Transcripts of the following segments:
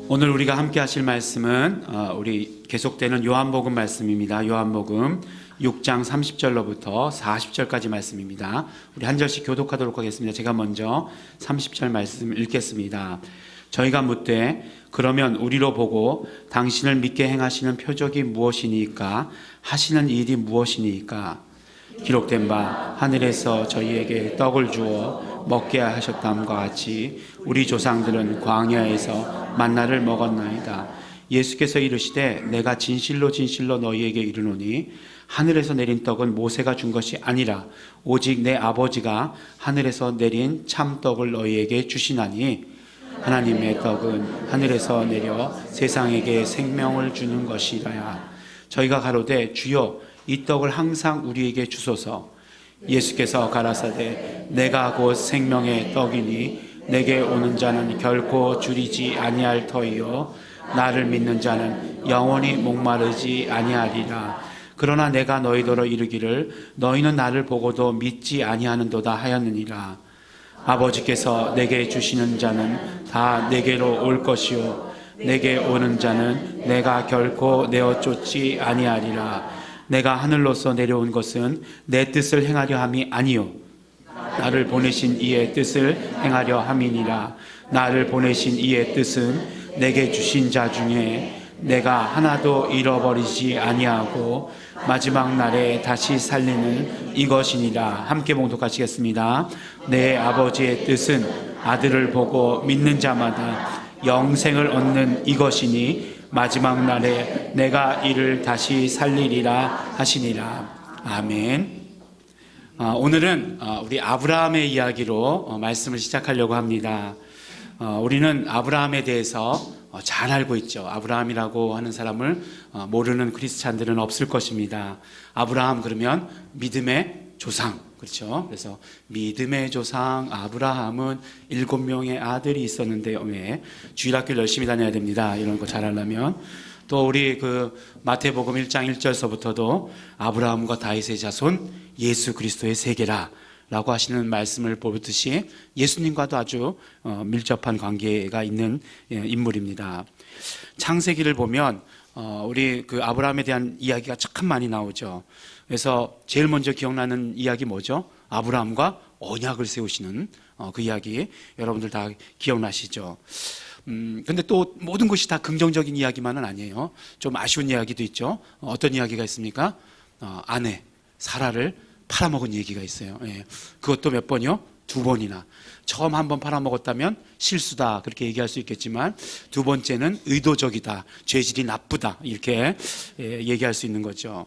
오늘 우리가 함께 하실 말씀은 우리 계속되는 요한복음 말씀입니다. 요한복음 6장 30절로부터 40절까지 말씀입니다. 우리 한 절씩 교독하도록 하겠습니다. 제가 먼저 30절 말씀 읽겠습니다. 저희가 묻되 그러면 우리로 보고 당신을 믿게 행하시는 표적이 무엇이니까 하시는 일이 무엇이니까 기록된 바 하늘에서 저희에게 떡을 주어 먹게 하셨다함과 같이 우리 조상들은 광야에서 만나를 먹었나이다. 예수께서 이르시되 내가 진실로 진실로 너희에게 이르노니 하늘에서 내린 떡은 모세가 준 것이 아니라 오직 내 아버지가 하늘에서 내린 참떡을 너희에게 주시나니 하나님의 떡은 하늘에서 내려 세상에게 생명을 주는 것이라야. 저희가 가로되 주여 이 떡을 항상 우리에게 주소서. 예수께서 가라사대 내가 곧 생명의 떡이니 내게 오는 자는 결코 줄이지 아니할 터이요 나를 믿는 자는 영원히 목마르지 아니하리라. 그러나 내가 너희더러 이르기를 너희는 나를 보고도 믿지 아니하는도다 하였느니라. 아버지께서 내게 주시는 자는 다 내게로 올 것이요 내게 오는 자는 내가 결코 내어 쫓지 아니하리라. 내가 하늘로서 내려온 것은 내 뜻을 행하려 함이 아니요 나를 보내신 이의 뜻을 행하려 함이니라. 나를 보내신 이의 뜻은 내게 주신 자 중에 내가 하나도 잃어버리지 아니하고 마지막 날에 다시 살리는 이것이니라. 함께 봉독하시겠습니다. 내 아버지의 뜻은 아들을 보고 믿는 자마다 영생을 얻는 이것이니 마지막 날에 내가 이를 다시 살리리라 하시니라. 아멘. 오늘은 우리 아브라함의 이야기로 말씀을 시작하려고 합니다. 우리는 아브라함에 대해서 잘 알고 있죠. 아브라함이라고 하는 사람을 모르는 크리스찬들은 없을 것입니다. 아브라함 그러면 믿음의 조상, 그렇죠? 그래서 믿음의 조상 아브라함은 7명의 아들이 있었는데 왜 주일학교를 열심히 다녀야 됩니다. 이런 거 잘하려면. 또 우리 그 마태복음 1장 1절서부터도 아브라함과 다윗의 자손 예수 그리스도의 세계라 라고 하시는 말씀을 보듯이 예수님과도 아주 밀접한 관계가 있는 인물입니다. 창세기를 보면 우리 그 아브라함에 대한 이야기가 참 많이 나오죠. 그래서 제일 먼저 기억나는 이야기 뭐죠? 아브라함과 언약을 세우시는 그 이야기 여러분들 다 기억나시죠? 근데 또 모든 것이 다 긍정적인 이야기만은 아니에요. 좀 아쉬운 이야기도 있죠. 어떤 이야기가 있습니까? 아내 사라를 팔아먹은 얘기가 있어요. 예. 그것도 몇 번이요? 2번이나. 처음 한 번 팔아먹었다면 실수다 그렇게 얘기할 수 있겠지만 두 번째는 의도적이다, 죄질이 나쁘다 이렇게 얘기할 수 있는 거죠.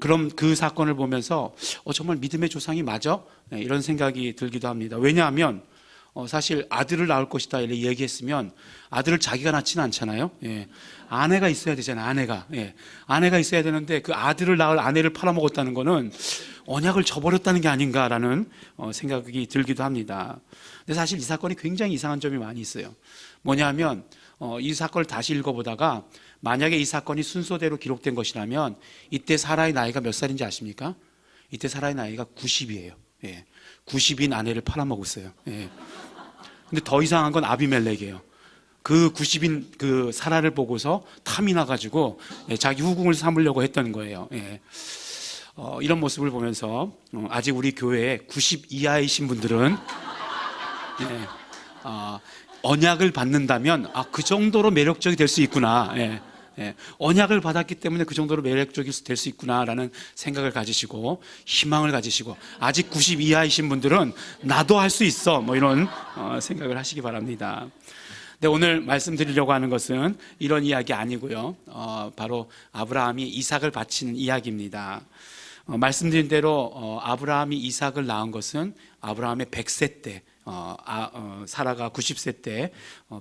그럼 그 사건을 보면서 정말 믿음의 조상이 맞아? 이런 생각이 들기도 합니다. 왜냐하면 사실 아들을 낳을 것이다 이렇게 얘기했으면 아들을 자기가 낳지는 않잖아요. 예. 아내가 있어야 되잖아요. 아내가. 예. 아내가 있어야 되는데 그 아들을 낳을 아내를 팔아먹었다는 거는 언약을 저버렸다는 게 아닌가라는 생각이 들기도 합니다. 근데 사실 이 사건이 굉장히 이상한 점이 많이 있어요. 뭐냐면 이 사건을 다시 읽어보다가 만약에 이 사건이 순서대로 기록된 것이라면 이때 사라의 나이가 몇 살인지 아십니까? 이때 사라의 나이가 90이에요. 예. 90인 아내를 팔아먹었어요. 예. 근데 더 이상한 건 아비멜렉이에요. 그 90인 그 사라를 보고서 탐이 나가지고 자기 후궁을 삼으려고 했던 거예요. 예. 이런 모습을 보면서 아직 우리 교회에 90 이하이신 분들은 예, 언약을 받는다면 그 정도로 매력적이 될 수 있구나. 예. 예, 언약을 받았기 때문에 그 정도로 매력적일 될 수 있구나라는 생각을 가지시고 희망을 가지시고 아직 90 이하이신 분들은 나도 할 수 있어 뭐 이런 생각을 하시기 바랍니다. 네, 오늘 말씀드리려고 하는 것은 이런 이야기 아니고요. 바로 아브라함이 이삭을 바치는 이야기입니다. 말씀드린 대로 아브라함이 이삭을 낳은 것은 아브라함의 100세 때 사라가 90세 때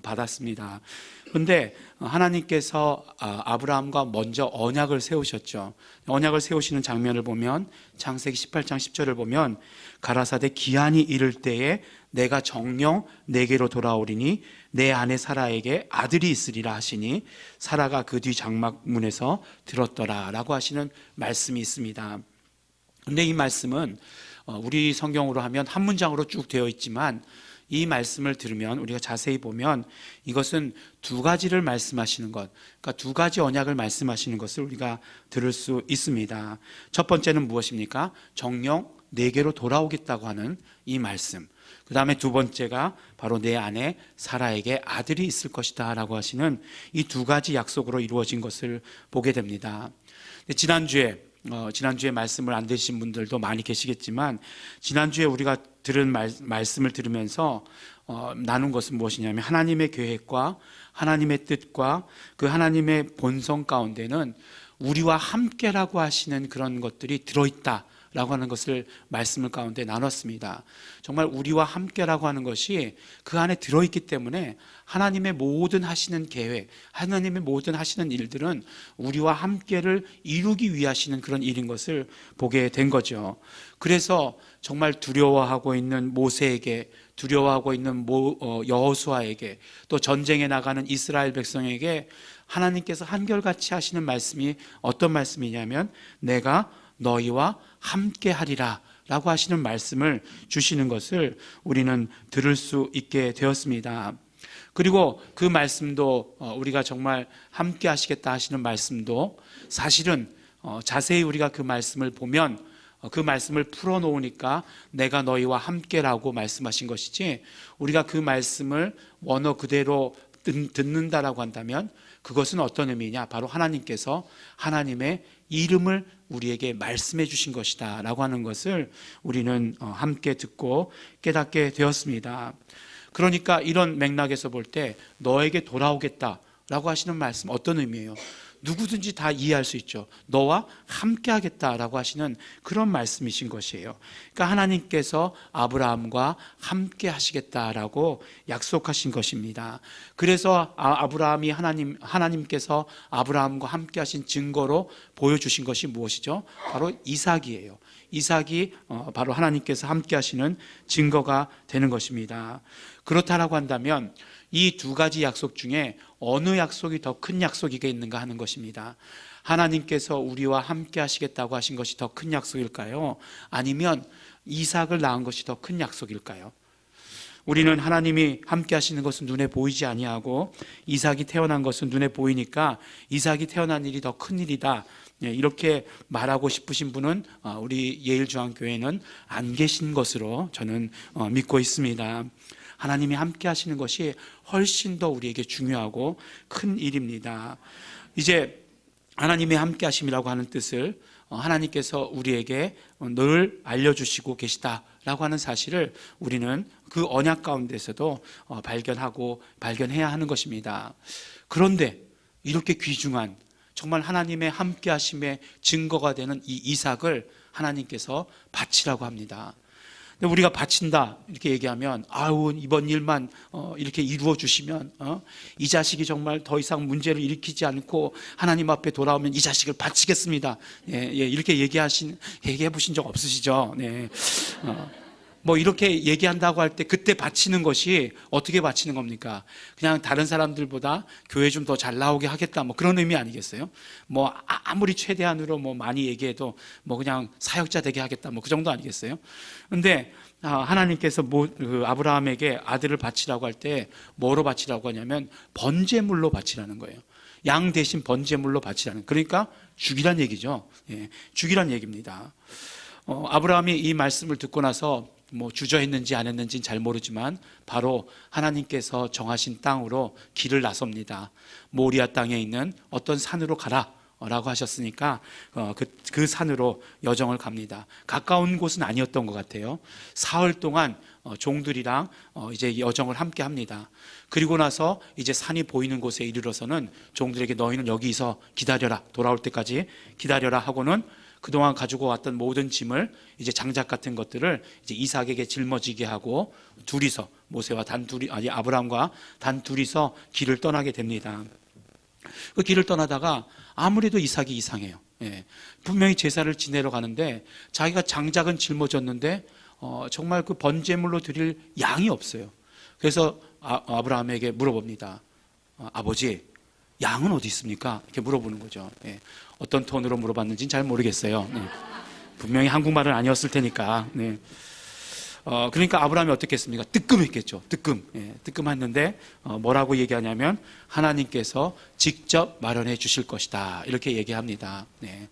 받았습니다. 그런데 하나님께서 아브라함과 먼저 언약을 세우셨죠. 언약을 세우시는 장면을 보면 창세기 18장 10절을 보면 가라사대 기한이 이를 때에 내가 정녕 내게로 돌아오리니 내 아내 사라에게 아들이 있으리라 하시니 사라가 그 뒤 장막문에서 들었더라 라고 하시는 말씀이 있습니다. 그런데 이 말씀은 우리 성경으로 하면 한 문장으로 쭉 되어 있지만 이 말씀을 들으면 우리가 자세히 보면 이것은 두 가지를 말씀하시는 것, 그러니까 두 가지 언약을 말씀하시는 것을 우리가 들을 수 있습니다. 첫 번째는 무엇입니까? 정령 내게로 돌아오겠다고 하는 이 말씀. 그 다음에 두 번째가 바로 내 안에 사라에게 아들이 있을 것이다 라고 하시는 이 두 가지 약속으로 이루어진 것을 보게 됩니다. 지난주에 말씀을 안 들으신 분들도 많이 계시겠지만, 지난주에 우리가 들은 말씀을 들으면서 나눈 것은 무엇이냐면, 하나님의 계획과 하나님의 뜻과 그 하나님의 본성 가운데는 우리와 함께라고 하시는 그런 것들이 들어있다 라고 하는 것을 말씀을 가운데 나눴습니다. 정말 우리와 함께라고 하는 것이 그 안에 들어있기 때문에 하나님의 모든 하시는 계획, 하나님의 모든 하시는 일들은 우리와 함께를 이루기 위하시는 그런 일인 것을 보게 된 거죠. 그래서 정말 두려워하고 있는 모세에게, 두려워하고 있는 여호수아에게, 또 전쟁에 나가는 이스라엘 백성에게 하나님께서 한결같이 하시는 말씀이 어떤 말씀이냐면, 내가 너희와 함께 하리라 라고 하시는 말씀을 주시는 것을 우리는 들을 수 있게 되었습니다. 그리고 그 말씀도 우리가 정말 함께 하시겠다 하시는 말씀도 사실은 자세히 우리가 그 말씀을 보면 그 말씀을 풀어놓으니까 내가 너희와 함께라고 말씀하신 것이지, 우리가 그 말씀을 원어 그대로 듣는다라고 한다면 그것은 어떤 의미냐? 바로 하나님께서 하나님의 이름을 우리에게 말씀해 주신 것이다 라고 하는 것을 우리는 함께 듣고 깨닫게 되었습니다. 그러니까 이런 맥락에서 볼 때 너에게 돌아오겠다 라고 하시는 말씀, 어떤 의미예요? 누구든지 다 이해할 수 있죠. 너와 함께 하겠다라고 하시는 그런 말씀이신 것이에요. 그러니까 하나님께서 아브라함과 함께 하시겠다라고 약속하신 것입니다. 그래서 아브라함이 하나님께서 아브라함과 함께 하신 증거로 보여주신 것이 무엇이죠? 바로 이삭이에요. 이삭이 바로 하나님께서 함께 하시는 증거가 되는 것입니다. 그렇다라고 한다면 이 두 가지 약속 중에 어느 약속이 더 큰 약속이겠는가 하는 것입니다. 하나님께서 우리와 함께 하시겠다고 하신 것이 더 큰 약속일까요? 아니면 이삭을 낳은 것이 더 큰 약속일까요? 우리는 하나님이 함께 하시는 것은 눈에 보이지 아니하고 이삭이 태어난 것은 눈에 보이니까 이삭이 태어난 일이 더 큰 일이다, 이렇게 말하고 싶으신 분은 우리 예일중앙교회는 안 계신 것으로 저는 믿고 있습니다. 하나님이 함께 하시는 것이 훨씬 더 우리에게 중요하고 큰 일입니다. 이제 하나님의 함께 하심이라고 하는 뜻을 하나님께서 우리에게 늘 알려주시고 계시다라고 하는 사실을 우리는 그 언약 가운데서도 발견해야 하는 것입니다. 그런데 이렇게 귀중한 정말 하나님의 함께 하심의 증거가 되는 이 이삭을 하나님께서 바치라고 합니다. 근데 우리가 바친다 이렇게 얘기하면, 아우 이번 일만 이렇게 이루어 주시면 이 자식이 정말 더 이상 문제를 일으키지 않고 하나님 앞에 돌아오면 이 자식을 바치겠습니다. 이렇게 얘기해 보신 적 없으시죠? 네. 뭐 이렇게 얘기한다고 할 때 그때 바치는 것이 어떻게 바치는 겁니까? 그냥 다른 사람들보다 교회 좀 더 잘 나오게 하겠다, 뭐 그런 의미 아니겠어요? 뭐 아무리 최대한으로 뭐 많이 얘기해도 뭐 그냥 사역자 되게 하겠다, 뭐 그 정도 아니겠어요? 근데 하나님께서 아브라함에게 아들을 바치라고 할 때 뭐로 바치라고 하냐면 번제물로 바치라는 거예요. 양 대신 번제물로 바치라는, 그러니까 죽이란 얘기죠. 죽이란 얘기입니다. 아브라함이 이 말씀을 듣고 나서 뭐 주저했는지 안 했는지는 잘 모르지만 바로 하나님께서 정하신 땅으로 길을 나섭니다. 모리아 땅에 있는 어떤 산으로 가라 라고 하셨으니까 그 산으로 여정을 갑니다. 가까운 곳은 아니었던 것 같아요. 사흘 동안 종들이랑 이제 여정을 함께 합니다. 그리고 나서 이제 산이 보이는 곳에 이르러서는 종들에게 너희는 여기서 기다려라, 돌아올 때까지 기다려라 하고는 그동안 가지고 왔던 모든 짐을, 이제 장작 같은 것들을 이제 이삭에게 짊어지게 하고 둘이서 모세와 아브라함과 단 둘이서 길을 떠나게 됩니다. 그 길을 떠나다가 아무래도 이삭이 이상해요. 분명히 제사를 지내러 가는데 자기가 장작은 짊어졌는데 정말 그 번제물로 드릴 양이 없어요. 그래서 아브라함에게 물어봅니다. 아버지, 양은 어디 있습니까? 이렇게 물어보는 거죠. 어떤 톤으로 물어봤는지는 잘 모르겠어요. 분명히 한국말은 아니었을 테니까. 그러니까 아브라함이 어떻게 했습니까? 뜨끔했겠죠. 뜨끔했는데 뭐라고 얘기하냐면 하나님께서 직접 마련해 주실 것이다. 이렇게 얘기합니다. 네.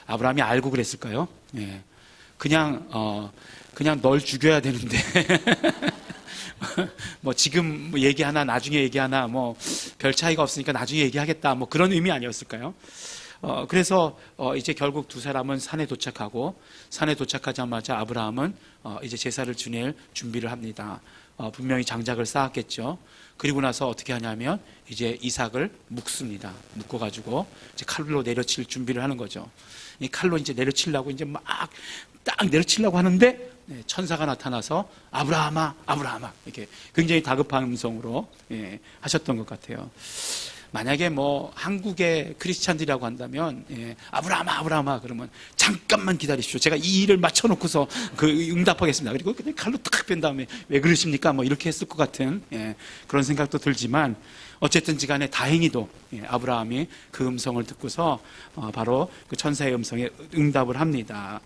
아브라함이 알고 그랬을까요? 네. 그냥 널 죽여야 되는데 뭐 지금 얘기하나 나중에 얘기하나 뭐 별 차이가 없으니까 나중에 얘기하겠다 뭐 그런 의미 아니었을까요? 그래서 이제 결국 두 사람은 산에 도착하고 산에 도착하자마자 아브라함은 이제 제사를 지낼 준비를 합니다. 분명히 장작을 쌓았겠죠. 그리고 나서 어떻게 하냐면 이제 이삭을 묶습니다. 묶어가지고 이제 칼로 내려칠 준비를 하는 거죠. 이 칼로 이제 내려치려고 이제 막 딱 내려치려고 하는데 천사가 나타나서 아브라함아, 아브라함아 이렇게 굉장히 다급한 음성으로 하셨던 것 같아요. 만약에 뭐 한국의 크리스찬들이라고 한다면 아브라함아 아브라함아 그러면 잠깐만 기다리십시오. 제가 이 일을 맞춰놓고서 그 응답하겠습니다. 그리고 그냥 칼로 탁 뺀 다음에 왜 그러십니까? 뭐 이렇게 했을 것 같은 그런 생각도 들지만 어쨌든 간에 다행히도 아브라함이 그 음성을 듣고서 바로 그 천사의 음성에 응답을 합니다.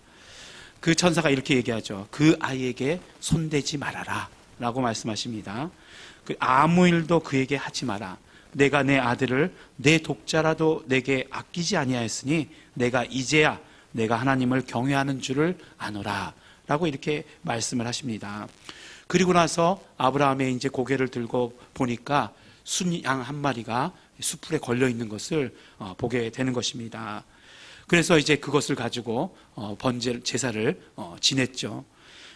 그 천사가 이렇게 얘기하죠. 그 아이에게 손대지 말아라 라고 말씀하십니다. 아무 일도 그에게 하지 마라. 내가 내 아들을 내 독자라도 내게 아끼지 아니하였으니 내가 이제야 내가 하나님을 경외하는 줄을 아노라 라고 이렇게 말씀을 하십니다. 그리고 나서 아브라함의 이제 고개를 들고 보니까 순양 한 마리가 수풀에 걸려 있는 것을 보게 되는 것입니다. 그래서 이제 그것을 가지고 번제 제사를 지냈죠.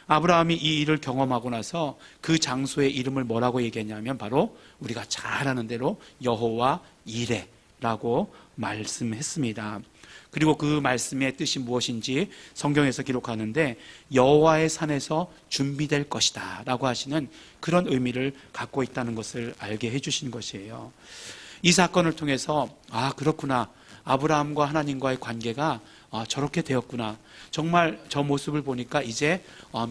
아브라함이 이 일을 경험하고 나서 그 장소의 이름을 뭐라고 얘기했냐면 바로 우리가 잘 아는 대로 여호와 이레라고 말씀했습니다. 그리고 그 말씀의 뜻이 무엇인지 성경에서 기록하는데 여호와의 산에서 준비될 것이다 라고 하시는 그런 의미를 갖고 있다는 것을 알게 해주신 것이에요. 이 사건을 통해서 그렇구나, 아브라함과 하나님과의 관계가 저렇게 되었구나, 정말 저 모습을 보니까 이제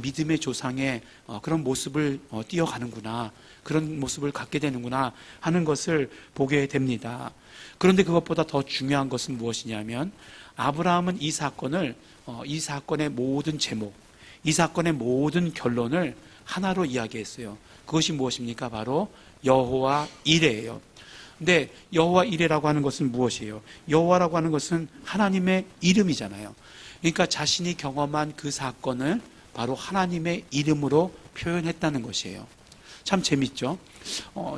믿음의 조상의 그런 모습을 띄어가는구나, 그런 모습을 갖게 되는구나 하는 것을 보게 됩니다. 그런데 그것보다 더 중요한 것은 무엇이냐면 아브라함은 이 사건을 이 사건의 모든 제목, 이 사건의 모든 결론을 하나로 이야기했어요. 그것이 무엇입니까? 바로 여호와 이레예요. 근데 여호와 이레라고 하는 것은 무엇이에요? 여호와라고 하는 것은 하나님의 이름이잖아요. 그러니까 자신이 경험한 그 사건을 바로 하나님의 이름으로 표현했다는 것이에요. 참 재밌죠?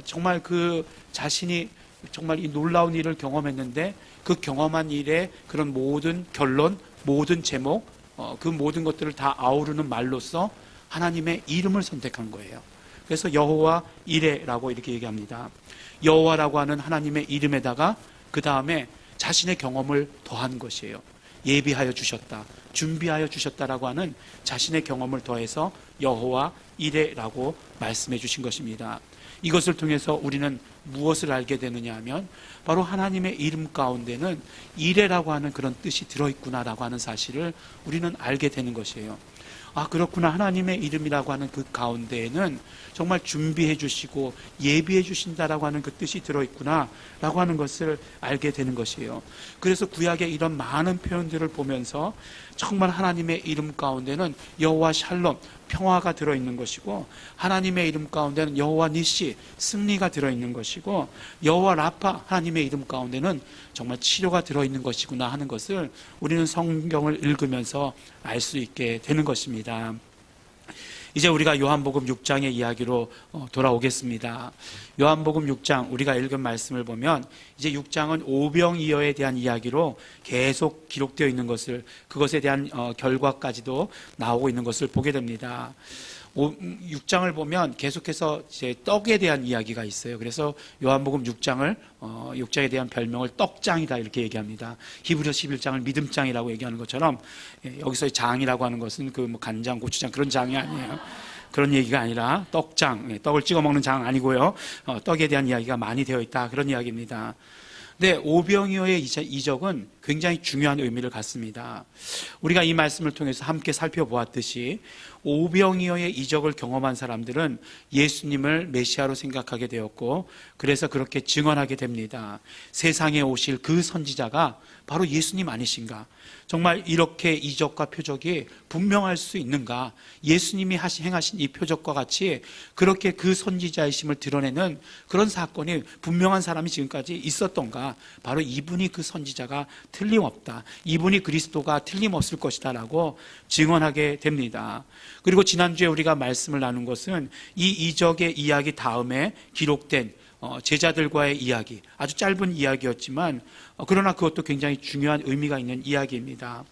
정말 그 자신이 정말 이 놀라운 일을 경험했는데 그 경험한 일의 그런 모든 결론, 모든 제목, 그 모든 것들을 다 아우르는 말로써 하나님의 이름을 선택한 거예요. 그래서 여호와 이레라고 이렇게 얘기합니다. 여호와라고 하는 하나님의 이름에다가 그 다음에 자신의 경험을 더한 것이에요. 예비하여 주셨다, 준비하여 주셨다라고 하는 자신의 경험을 더해서 여호와 이레라고 말씀해 주신 것입니다. 이것을 통해서 우리는 무엇을 알게 되느냐 하면 바로 하나님의 이름 가운데는 이레라고 하는 그런 뜻이 들어있구나라고 하는 사실을 우리는 알게 되는 것이에요. 그렇구나, 하나님의 이름이라고 하는 그 가운데에는 정말 준비해 주시고 예비해 주신다라고 하는 그 뜻이 들어있구나 라고 하는 것을 알게 되는 것이에요. 그래서 구약의 이런 많은 표현들을 보면서 정말 하나님의 이름 가운데는 여호와 샬롬, 평화가 들어있는 것이고, 하나님의 이름 가운데는 여호와 니시, 승리가 들어있는 것이고, 여호와 라파, 하나님의 이름 가운데는 정말 치료가 들어있는 것이구나 하는 것을 우리는 성경을 읽으면서 알 수 있게 되는 것입니다. 이제 우리가 요한복음 6장의 이야기로 돌아오겠습니다. 요한복음 6장 우리가 읽은 말씀을 보면 이제 6장은 오병이어에 대한 이야기로 계속 기록되어 있는 것을, 그것에 대한 결과까지도 나오고 있는 것을 보게 됩니다. 6장을 보면 계속해서 이제 떡에 대한 이야기가 있어요. 그래서 요한복음 6장에 대한 별명을 떡장이다 이렇게 얘기합니다. 히브리서 11장을 믿음장이라고 얘기하는 것처럼 여기서 장이라고 하는 것은 그 뭐 간장, 고추장 그런 장이 아니에요. 그런 얘기가 아니라 떡장, 떡을 찍어 먹는 장 아니고요. 떡에 대한 이야기가 많이 되어 있다 그런 이야기입니다. 네, 오병이어의 이적은 굉장히 중요한 의미를 갖습니다. 우리가 이 말씀을 통해서 함께 살펴보았듯이 오병이어의 이적을 경험한 사람들은 예수님을 메시아로 생각하게 되었고, 그래서 그렇게 증언하게 됩니다. 세상에 오실 그 선지자가 바로 예수님 아니신가? 정말 이렇게 이적과 표적이 분명할 수 있는가? 예수님이 행하신 이 표적과 같이 그렇게 그 선지자이심을 드러내는 그런 사건이 분명한 사람이 지금까지 있었던가? 바로 이분이 그 선지자가 틀림없다, 이분이 그리스도가 틀림없을 것이다 라고 증언하게 됩니다. 그리고 지난주에 우리가 말씀을 나눈 것은 이 이적의 이야기 다음에 기록된 제자들과의 이야기, 아주 짧은 이야기였지만 그러나 그것도 굉장히 중요한 의미가 있는 이야기입니다.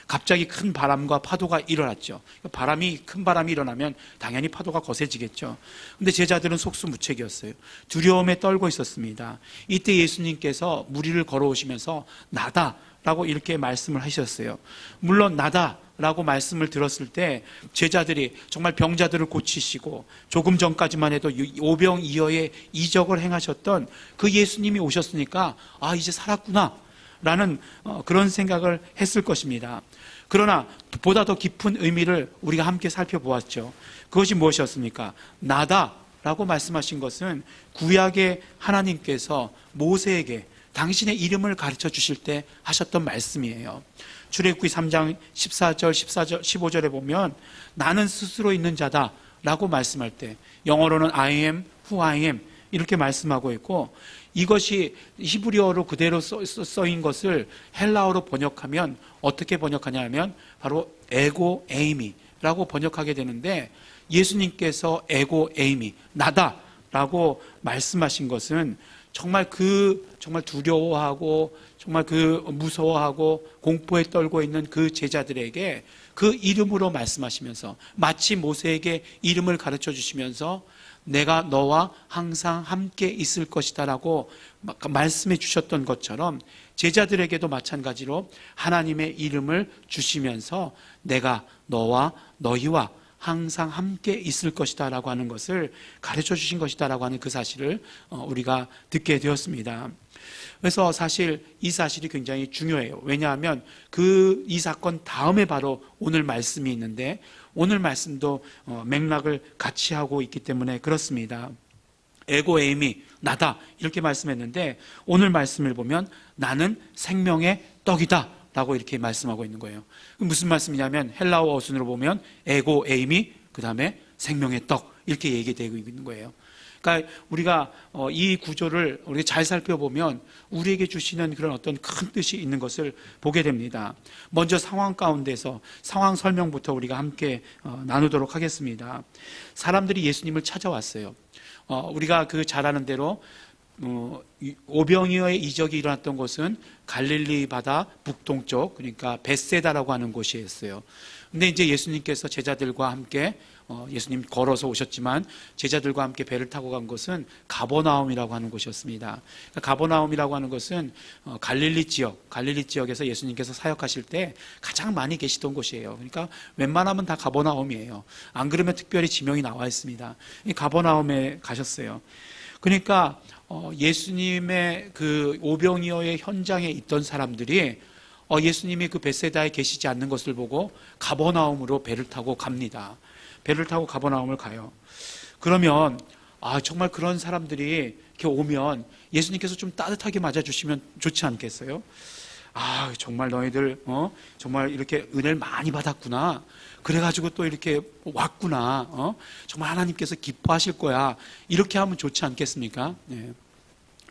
갑자기 큰 바람과 파도가 일어났죠. 큰 바람이 일어나면 당연히 파도가 거세지겠죠. 근데 제자들은 속수무책이었어요. 두려움에 떨고 있었습니다. 이때 예수님께서 무리를 걸어오시면서 나다 라고 이렇게 말씀을 하셨어요. 물론 나다 라고 말씀을 들었을 때 제자들이 정말 병자들을 고치시고 조금 전까지만 해도 오병이어의 이적을 행하셨던 그 예수님이 오셨으니까 이제 살았구나 라는 그런 생각을 했을 것입니다. 그러나 보다 더 깊은 의미를 우리가 함께 살펴보았죠. 그것이 무엇이었습니까? 나다 라고 말씀하신 것은 구약의 하나님께서 모세에게 당신의 이름을 가르쳐 주실 때 하셨던 말씀이에요. 출애굽기 3장 14절, 15절에 보면 나는 스스로 있는 자다 라고 말씀할 때 영어로는 I am who I am 이렇게 말씀하고 있고, 이것이 히브리어로 그대로 써인 것을 헬라어로 번역하면 어떻게 번역하냐 하면 바로 에고 에이미라고 번역하게 되는데, 예수님께서 에고 에이미, 나다 라고 말씀하신 것은 정말 두려워하고 정말 무서워하고 공포에 떨고 있는 그 제자들에게 그 이름으로 말씀하시면서 마치 모세에게 이름을 가르쳐 주시면서 내가 너와 항상 함께 있을 것이다 라고 말씀해 주셨던 것처럼 제자들에게도 마찬가지로 하나님의 이름을 주시면서 내가 너와 너희와 항상 함께 있을 것이다 라고 하는 것을 가르쳐 주신 것이다 라고 하는 그 사실을 우리가 듣게 되었습니다. 그래서 사실 이 사실이 굉장히 중요해요. 왜냐하면 이 사건 다음에 바로 오늘 말씀이 있는데 오늘 말씀도 맥락을 같이 하고 있기 때문에 그렇습니다. 에고 에이미, 나다 이렇게 말씀했는데 오늘 말씀을 보면 나는 생명의 떡이다 라고 이렇게 말씀하고 있는 거예요. 무슨 말씀이냐면 헬라어 어순으로 보면 에고 에이미 그 다음에 생명의 떡 이렇게 얘기되고 있는 거예요. 그러니까 우리가 이 구조를 우리가 잘 살펴보면 우리에게 주시는 그런 어떤 큰 뜻이 있는 것을 보게 됩니다. 먼저 상황 가운데서 상황 설명부터 우리가 함께 나누도록 하겠습니다. 사람들이 예수님을 찾아왔어요. 우리가 잘 아는 대로 오병이어의 이적이 일어났던 곳은 갈릴리 바다 북동쪽, 그러니까 벳세다라고 하는 곳이었어요. 근데 이제 예수님께서 제자들과 함께 예수님 걸어서 오셨지만 제자들과 함께 배를 타고 간 곳은 가버나움이라고 하는 곳이었습니다. 그러니까 가버나움이라고 하는 것은 갈릴리 지역에서 예수님께서 사역하실 때 가장 많이 계시던 곳이에요. 그러니까 웬만하면 다 가버나움이에요. 안 그러면 특별히 지명이 나와 있습니다. 이 가버나움에 가셨어요. 그러니까 예수님의 그 오병이어의 현장에 있던 사람들이 예수님이 그 벳세다에 계시지 않는 것을 보고 가버나움으로 배를 타고 갑니다. 배를 타고 가버나움을 가요. 그러면 정말 그런 사람들이 이렇게 오면 예수님께서 좀 따뜻하게 맞아주시면 좋지 않겠어요? 정말 너희들 정말 이렇게 은혜를 많이 받았구나. 그래가지고 또 이렇게 왔구나. 정말 하나님께서 기뻐하실 거야. 이렇게 하면 좋지 않겠습니까? 네.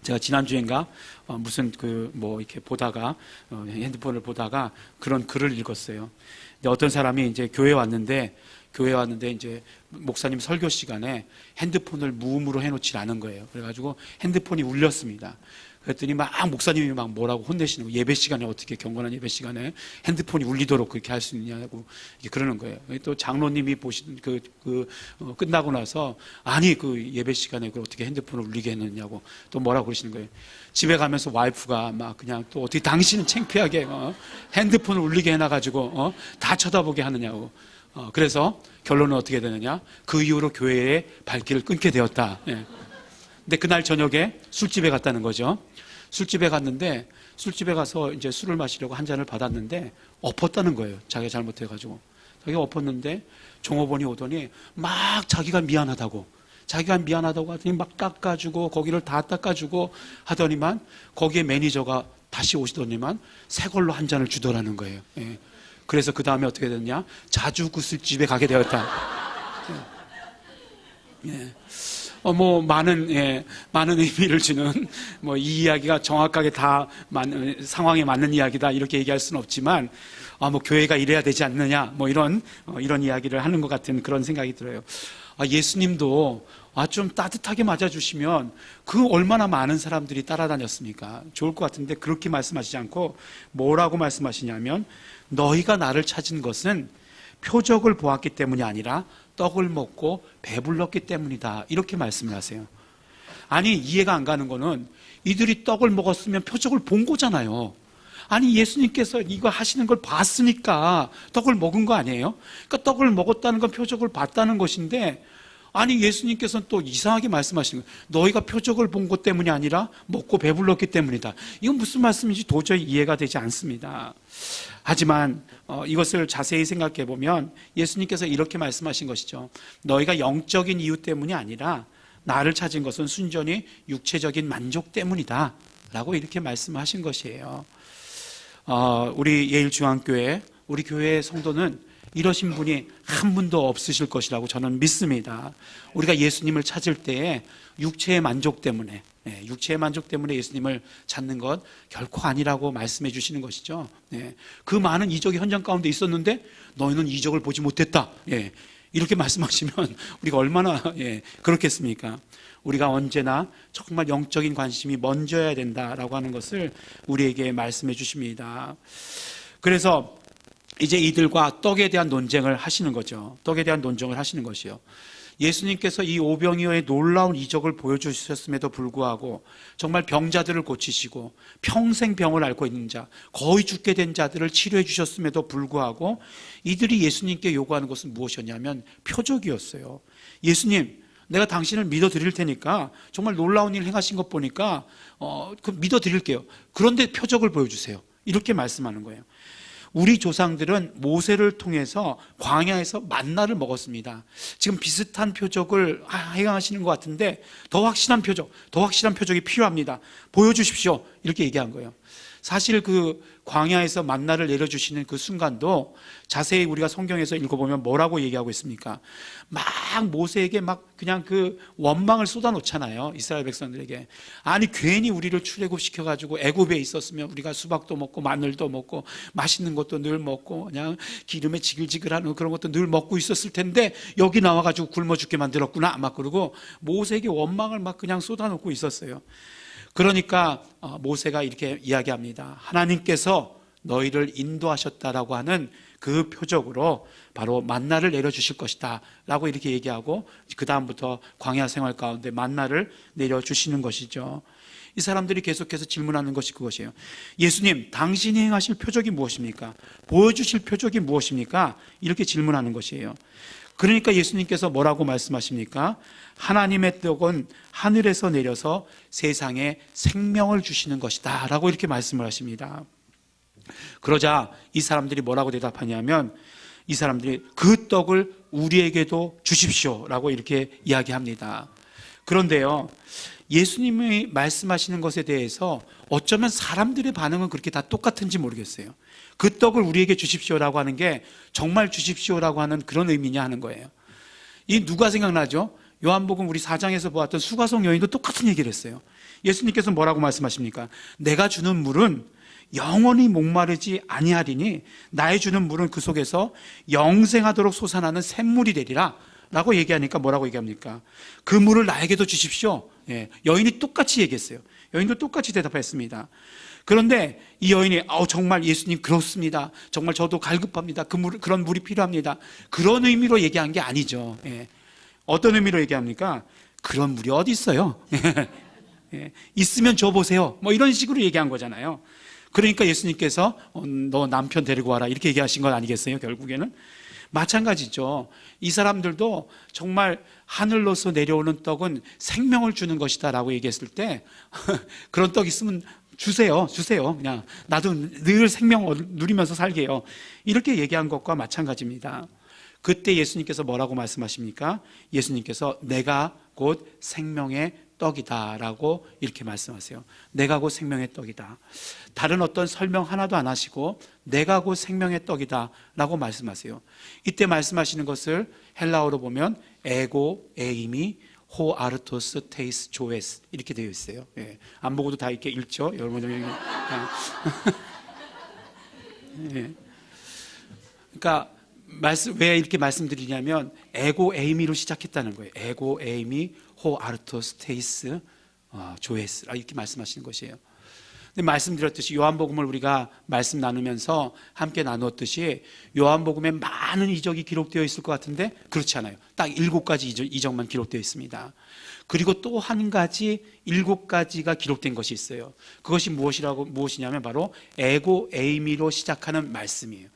제가 지난주엔가 무슨 이렇게 보다가 핸드폰을 보다가 그런 글을 읽었어요. 근데 어떤 사람이 이제 교회에 왔는데 이제 목사님 설교 시간에 핸드폰을 무음으로 해놓지 않은 거예요. 그래가지고 핸드폰이 울렸습니다. 그랬더니 목사님이 뭐라고 혼내시는 거예요. 예배 시간에 어떻게 경건한 예배 시간에 핸드폰이 울리도록 그렇게 할 수 있냐고 그러는 거예요. 또 장로님이 보신 끝나고 나서 그 예배 시간에 어떻게 핸드폰을 울리게 했느냐고 또 뭐라고 그러시는 거예요. 집에 가면서 와이프가 그냥 또 어떻게 당신은 창피하게 핸드폰을 울리게 해놔가지고 다 쳐다보게 하느냐고. 그래서 결론은 어떻게 되느냐? 그 이후로 교회의 발길을 끊게 되었다. 예. 근데 그날 저녁에 술집에 갔다는 거죠. 술집에 갔는데 술집에 가서 이제 술을 마시려고 한 잔을 받았는데 엎었다는 거예요. 자기가 잘못해가지고. 자기가 엎었는데 종업원이 오더니 막 자기가 미안하다고 하더니 막 닦아주고 고기를 다 닦아주고 하더니만 거기에 매니저가 다시 오시더니만 새 걸로 한 잔을 주더라는 거예요. 예. 그래서 그 다음에 어떻게 됐냐? 자주 그 술집에 가게 되었다. 예. 많은 의미를 주는, 이 이야기가 정확하게 다 상황에 맞는 이야기다, 이렇게 얘기할 수는 없지만, 교회가 이래야 되지 않느냐, 이런 이야기를 하는 것 같은 그런 생각이 들어요. 예수님도, 좀 따뜻하게 맞아주시면, 얼마나 많은 사람들이 따라다녔습니까? 좋을 것 같은데, 그렇게 말씀하시지 않고, 뭐라고 말씀하시냐면, 너희가 나를 찾은 것은 표적을 보았기 때문이 아니라, 떡을 먹고 배불렀기 때문이다, 이렇게 말씀을 하세요. 아니, 이해가 안 가는 거는 이들이 떡을 먹었으면 표적을 본 거잖아요. 아니, 예수님께서 이거 하시는 걸 봤으니까 떡을 먹은 거 아니에요? 그러니까 떡을 먹었다는 건 표적을 봤다는 것인데, 아니, 예수님께서는 또 이상하게 말씀하시는 거예요. 너희가 표적을 본 것 때문이 아니라 먹고 배불렀기 때문이다. 이건 무슨 말씀인지 도저히 이해가 되지 않습니다. 하지만 이것을 자세히 생각해 보면 예수님께서 이렇게 말씀하신 것이죠. 너희가 영적인 이유 때문이 아니라 나를 찾은 것은 순전히 육체적인 만족 때문이다 라고 이렇게 말씀하신 것이에요. 우리 예일중앙교회, 우리 교회의 성도는 이러신 분이 한 분도 없으실 것이라고 저는 믿습니다. 우리가 예수님을 찾을 때에 육체의 만족 때문에 예수님을 찾는 것 결코 아니라고 말씀해 주시는 것이죠. 그 많은 이적이 현장 가운데 있었는데 너희는 이적을 보지 못했다, 이렇게 말씀하시면 우리가 얼마나 그렇겠습니까? 우리가 언제나 정말 영적인 관심이 먼저여야 된다라고 하는 것을 우리에게 말씀해 주십니다. 그래서 이제 이들과 떡에 대한 논쟁을 하시는 거죠. 떡에 대한 논쟁을 하시는 것이요. 예수님께서 이 오병이어의 놀라운 이적을 보여주셨음에도 불구하고 정말 병자들을 고치시고 평생 병을 앓고 있는 자, 거의 죽게 된 자들을 치료해 주셨음에도 불구하고 이들이 예수님께 요구하는 것은 무엇이었냐면 표적이었어요. 예수님, 내가 당신을 믿어드릴 테니까 정말 놀라운 일 행하신 것 보니까 믿어드릴게요. 그런데 표적을 보여주세요. 이렇게 말씀하는 거예요. 우리 조상들은 모세를 통해서 광야에서 만나를 먹었습니다. 지금 비슷한 표적을 행하시는 것 같은데 더 확실한 표적이 필요합니다. 보여주십시오. 이렇게 얘기한 거예요. 사실 그 광야에서 만나를 내려주시는 그 순간도 자세히 우리가 성경에서 읽어보면 뭐라고 얘기하고 있습니까? 막 모세에게 막 그냥 그 원망을 쏟아놓잖아요. 이스라엘 백성들에게. 아니, 괜히 우리를 출애굽시켜가지고 애굽에 있었으면 우리가 수박도 먹고 마늘도 먹고 맛있는 것도 늘 먹고 그냥 기름에 지글지글하는 그런 것도 늘 먹고 있었을 텐데 여기 나와가지고 굶어 죽게 만들었구나, 막 그러고 모세에게 원망을 막 그냥 쏟아놓고 있었어요. 그러니까 모세가 이렇게 이야기합니다. 하나님께서 너희를 인도하셨다라고 하는 그 표적으로 바로 만나를 내려주실 것이다 라고 이렇게 얘기하고 그 다음부터 광야 생활 가운데 만나를 내려주시는 것이죠. 이 사람들이 계속해서 질문하는 것이 그것이에요. 예수님, 당신이 행하실 표적이 무엇입니까? 보여주실 표적이 무엇입니까? 이렇게 질문하는 것이에요. 그러니까 예수님께서 뭐라고 말씀하십니까? 하나님의 떡은 하늘에서 내려서 세상에 생명을 주시는 것이다 라고 이렇게 말씀을 하십니다. 그러자 이 사람들이 뭐라고 대답하냐면 이 사람들이 그 떡을 우리에게도 주십시오 라고 이렇게 이야기합니다. 그런데요, 예수님이 말씀하시는 것에 대해서 어쩌면 사람들의 반응은 그렇게 다 똑같은지 모르겠어요. 그 떡을 우리에게 주십시오라고 하는 게 정말 주십시오라고 하는 그런 의미냐 하는 거예요. 이 누가 생각나죠? 요한복음 우리 4장에서 보았던 수가성 여인도 똑같은 얘기를 했어요. 예수님께서 뭐라고 말씀하십니까? 내가 주는 물은 영원히 목마르지 아니하리니 나의 주는 물은 그 속에서 영생하도록 솟아나는 샘물이 되리라 라고 얘기하니까 뭐라고 얘기합니까? 그 물을 나에게도 주십시오. 여인이 똑같이 얘기했어요. 여인도 똑같이 대답했습니다. 그런데 이 여인이 정말 예수님 그렇습니다. 정말 저도 갈급합니다. 그런 물이 필요합니다. 그런 의미로 얘기한 게 아니죠. 어떤 의미로 얘기합니까? 그런 물이 어디 있어요? 있으면 줘보세요. 이런 식으로 얘기한 거잖아요. 그러니까 예수님께서 너 남편 데리고 와라 이렇게 얘기하신 건 아니겠어요? 결국에는 마찬가지죠. 이 사람들도 정말 하늘로서 내려오는 떡은 생명을 주는 것이다 라고 얘기했을 때 그런 떡 있으면 주세요. 그냥 나도 늘 생명을 누리면서 살게요. 이렇게 얘기한 것과 마찬가지입니다. 그때 예수님께서 뭐라고 말씀하십니까? 예수님께서 내가 곧 생명의 떡이다 라고 이렇게 말씀하세요. 내가 곧 생명의 떡이다. 다른 어떤 설명 하나도 안 하시고 내가 곧 생명의 떡이다 라고 말씀하세요. 이때 말씀하시는 것을 헬라어로 보면 에고 에이미 호 아르토스 테이스 조에스 이렇게 되어 있어요. 예. 안 보고도 다 이렇게 읽죠. 여러분들. 예. 그러니까 왜 이렇게 말씀드리냐면 에고 에이미로 시작했다는 거예요. 에고 에이미 호 아르토스 테이스 조에스 이렇게 말씀하시는 것이에요. 근데 말씀드렸듯이 요한복음을 우리가 말씀 나누면서 함께 나누었듯이 요한복음에 많은 이적이 기록되어 있을 것 같은데 그렇지 않아요. 딱 7가지 이적만 기록되어 있습니다. 그리고 또 한 가지 7가지가 기록된 것이 있어요. 그것이 무엇이냐면 바로 에고 에이미로 시작하는 말씀이에요.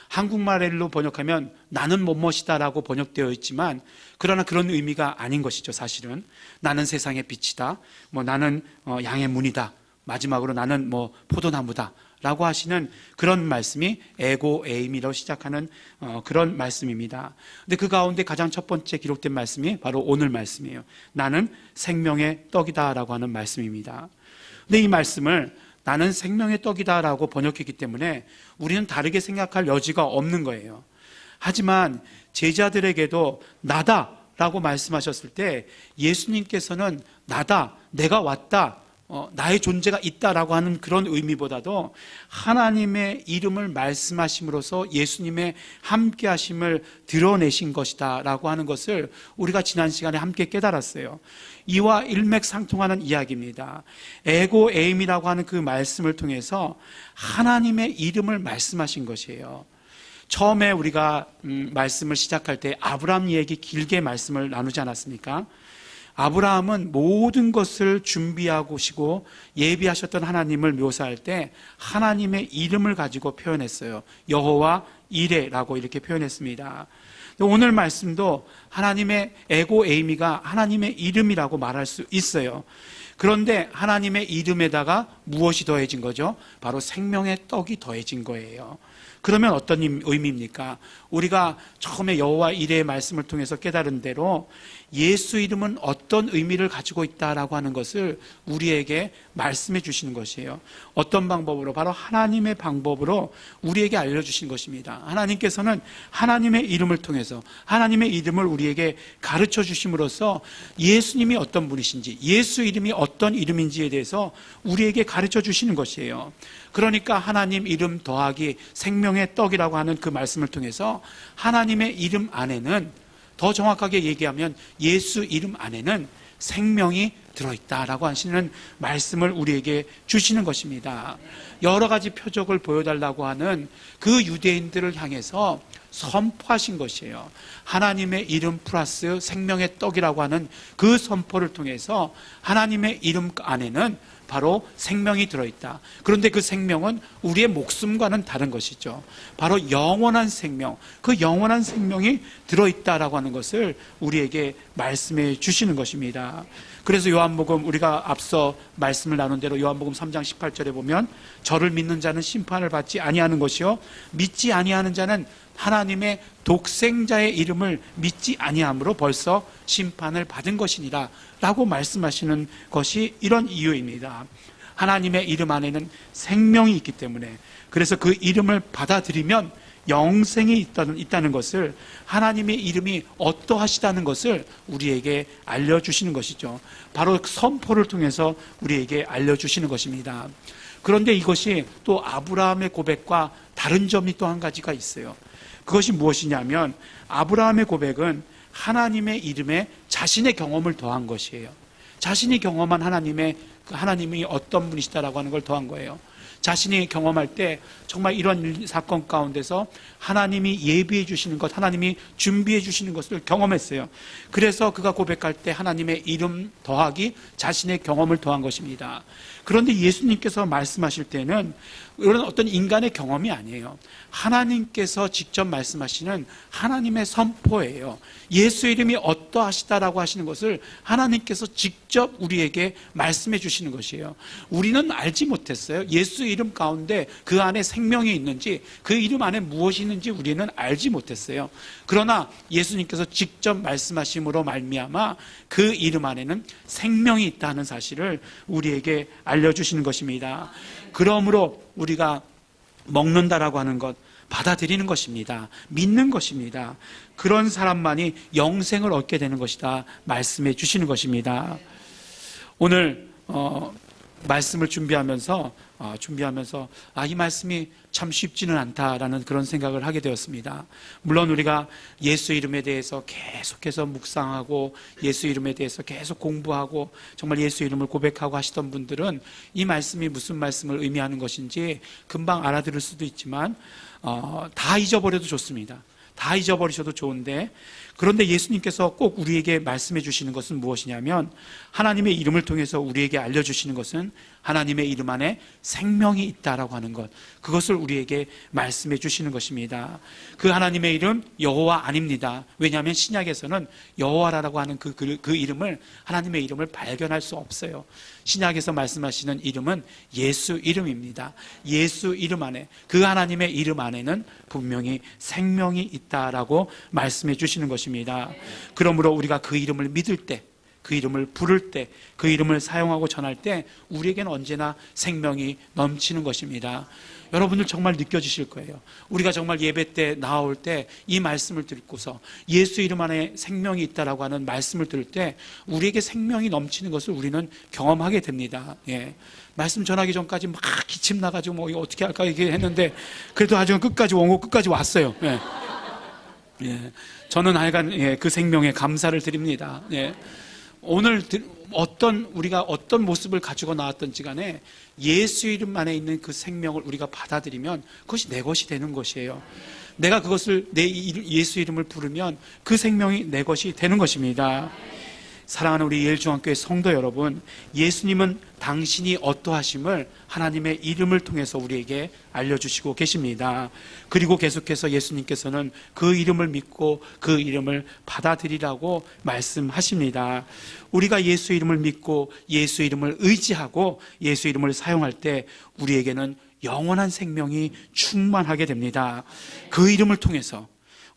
한국말로 번역하면 나는 뭐뭐이다라고 번역되어 있지만 그러나 그런 의미가 아닌 것이죠. 사실은 나는 세상의 빛이다, 나는 양의 문이다, 마지막으로 나는 포도나무다 라고 하시는 그런 말씀이 에고 에이미로 시작하는 그런 말씀입니다. 근데 그 가운데 가장 첫 번째 기록된 말씀이 바로 오늘 말씀이에요. 나는 생명의 떡이다 라고 하는 말씀입니다. 근데 이 말씀을 나는 생명의 떡이다 라고 번역했기 때문에 우리는 다르게 생각할 여지가 없는 거예요. 하지만 제자들에게도 나다 라고 말씀하셨을 때 예수님께서는 나다, 내가 왔다, 나의 존재가 있다라고 하는 그런 의미보다도 하나님의 이름을 말씀하심으로써 예수님의 함께하심을 드러내신 것이다 라고 하는 것을 우리가 지난 시간에 함께 깨달았어요. 이와 일맥상통하는 이야기입니다. 에고 에임이라고 하는 그 말씀을 통해서 하나님의 이름을 말씀하신 것이에요. 처음에 우리가 말씀을 시작할 때 아브라함 얘기 길게 말씀을 나누지 않았습니까? 아브라함은 모든 것을 준비하시고 예비하셨던 하나님을 묘사할 때 하나님의 이름을 가지고 표현했어요. 여호와 이레라고 이렇게 표현했습니다. 오늘 말씀도 하나님의 에고 에이미가 하나님의 이름이라고 말할 수 있어요. 그런데 하나님의 이름에다가 무엇이 더해진 거죠? 바로 생명의 떡이 더해진 거예요. 그러면 어떤 의미입니까? 우리가 처음에 여호와 이레의 말씀을 통해서 깨달은 대로 예수 이름은 어떤 의미를 가지고 있다라고 하는 것을 우리에게 말씀해 주시는 것이에요. 어떤 방법으로? 바로 하나님의 방법으로 우리에게 알려주신 것입니다. 하나님께서는 하나님의 이름을 통해서 하나님의 이름을 우리에게 가르쳐 주심으로써 예수님이 어떤 분이신지, 예수 이름이 어떤 이름인지에 대해서 우리에게 가르쳐 주시는 것이에요. 그러니까 하나님 이름 더하기 생명의 떡이라고 하는 그 말씀을 통해서 하나님의 이름 안에는, 더 정확하게 얘기하면 예수 이름 안에는 생명이 들어있다라고 하시는 말씀을 우리에게 주시는 것입니다. 여러 가지 표적을 보여달라고 하는 그 유대인들을 향해서 선포하신 것이에요. 하나님의 이름 플러스 생명의 떡이라고 하는 그 선포를 통해서 하나님의 이름 안에는 바로 생명이 들어있다. 그런데 그 생명은 우리의 목숨과는 다른 것이죠. 바로 영원한 생명, 그 영원한 생명이 들어있다라고 하는 것을 우리에게 말씀해 주시는 것입니다. 그래서 요한복음, 우리가 앞서 말씀을 나눈 대로 요한복음 3장 18절에 보면 저를 믿는 자는 심판을 받지 아니하는 것이요 믿지 아니하는 자는 하나님의 독생자의 이름을 믿지 아니함으로 벌써 심판을 받은 것이니라 라고 말씀하시는 것이 이런 이유입니다. 하나님의 이름 안에는 생명이 있기 때문에, 그래서 그 이름을 받아들이면 영생이 있다는 것을, 하나님의 이름이 어떠하시다는 것을 우리에게 알려주시는 것이죠. 바로 선포를 통해서 우리에게 알려주시는 것입니다. 그런데 이것이 또 아브라함의 고백과 다른 점이 또 한 가지가 있어요. 그것이 무엇이냐면 아브라함의 고백은 하나님의 이름에 자신의 경험을 더한 것이에요. 자신이 경험한 하나님이 어떤 분이시다라고 하는 걸 더한 거예요. 자신이 경험할 때 정말 이런 사건 가운데서 하나님이 예비해 주시는 것, 하나님이 준비해 주시는 것을 경험했어요. 그래서 그가 고백할 때 하나님의 이름 더하기 자신의 경험을 더한 것입니다. 그런데 예수님께서 말씀하실 때는 이런 어떤 인간의 경험이 아니에요. 하나님께서 직접 말씀하시는 하나님의 선포예요. 예수 이름이 어떠하시다라고 하시는 것을 하나님께서 직접 우리에게 말씀해 주시는 것이에요. 우리는 알지 못했어요. 예수 이름 가운데 그 안에 생명이 있는지, 그 이름 안에 무엇이 있는지 우리는 알지 못했어요. 그러나 예수님께서 직접 말씀하심으로 말미암아 그 이름 안에는 생명이 있다는 사실을 우리에게 알려주시는 것입니다. 그러므로 우리가 먹는다라고 하는 것, 받아들이는 것입니다. 믿는 것입니다. 그런 사람만이 영생을 얻게 되는 것이다 말씀해 주시는 것입니다. 오늘 말씀을 준비하면서 이 말씀이 참 쉽지는 않다라는 그런 생각을 하게 되었습니다. 물론 우리가 예수 이름에 대해서 계속해서 묵상하고 예수 이름에 대해서 계속 공부하고 정말 예수 이름을 고백하고 하시던 분들은 이 말씀이 무슨 말씀을 의미하는 것인지 금방 알아들을 수도 있지만 다 잊어버려도 좋습니다. 다 잊어버리셔도 좋은데, 그런데 예수님께서 꼭 우리에게 말씀해 주시는 것은 무엇이냐면, 하나님의 이름을 통해서 우리에게 알려주시는 것은 하나님의 이름 안에 생명이 있다라고 하는 것, 그것을 우리에게 말씀해 주시는 것입니다. 그 하나님의 이름 여호와 아닙니다. 왜냐하면 신약에서는 여호와라고 하는 그 이름을, 하나님의 이름을 발견할 수 없어요. 신약에서 말씀하시는 이름은 예수 이름입니다. 예수 이름 안에, 그 하나님의 이름 안에는 분명히 생명이 있다라고 말씀해 주시는 것입니다. 그러므로 우리가 그 이름을 믿을 때, 그 이름을 부를 때, 그 이름을 사용하고 전할 때 우리에게는 언제나 생명이 넘치는 것입니다. 여러분들 정말 느껴지실 거예요. 우리가 정말 예배 때 나올 때 이 말씀을 듣고서 예수 이름 안에 생명이 있다라고 하는 말씀을 들을 때 우리에게 생명이 넘치는 것을 우리는 경험하게 됩니다. 예. 말씀 전하기 전까지 막 기침 나가지고 뭐 이거 어떻게 할까 이렇게 했는데 그래도 아주 끝까지 원고 끝까지 왔어요. 예. 예. 저는 하여간 그 생명에 감사를 드립니다. 예. 오늘 우리가 어떤 모습을 가지고 나왔던지 간에 예수 이름 안에 있는 그 생명을 우리가 받아들이면 그것이 내 것이 되는 것이에요. 내가 그것을 예수 이름을 부르면 그 생명이 내 것이 되는 것입니다. 사랑하는 우리 예일중앙교회 성도 여러분, 예수님은 당신이 어떠하심을 하나님의 이름을 통해서 우리에게 알려주시고 계십니다. 그리고 계속해서 예수님께서는 그 이름을 믿고 그 이름을 받아들이라고 말씀하십니다. 우리가 예수 이름을 믿고 예수 이름을 의지하고 예수 이름을 사용할 때 우리에게는 영원한 생명이 충만하게 됩니다. 그 이름을 통해서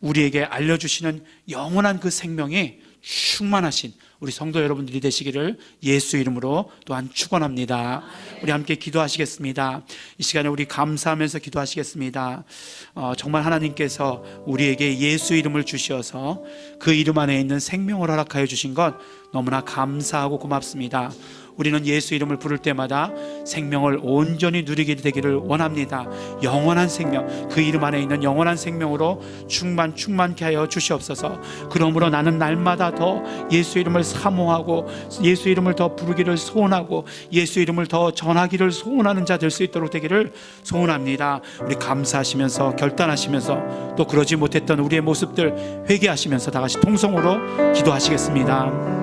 우리에게 알려주시는 영원한 그 생명이 충만하신 우리 성도 여러분들이 되시기를 예수 이름으로 또한 축원합니다. 우리 함께 기도하시겠습니다. 이 시간에 우리 감사하면서 기도하시겠습니다. 정말 하나님께서 우리에게 예수 이름을 주셔서 그 이름 안에 있는 생명을 허락하여 주신 것 너무나 감사하고 고맙습니다. 우리는 예수 이름을 부를 때마다 생명을 온전히 누리게 되기를 원합니다. 영원한 생명, 그 이름 안에 있는 영원한 생명으로 충만케 하여 주시옵소서. 그러므로 나는 날마다 더 예수 이름을 사모하고 예수 이름을 더 부르기를 소원하고 예수 이름을 더 전하기를 소원하는 자 될 수 있도록 되기를 소원합니다. 우리 감사하시면서 결단하시면서 또 그러지 못했던 우리의 모습들 회개하시면서 다 같이 통성으로 기도하시겠습니다.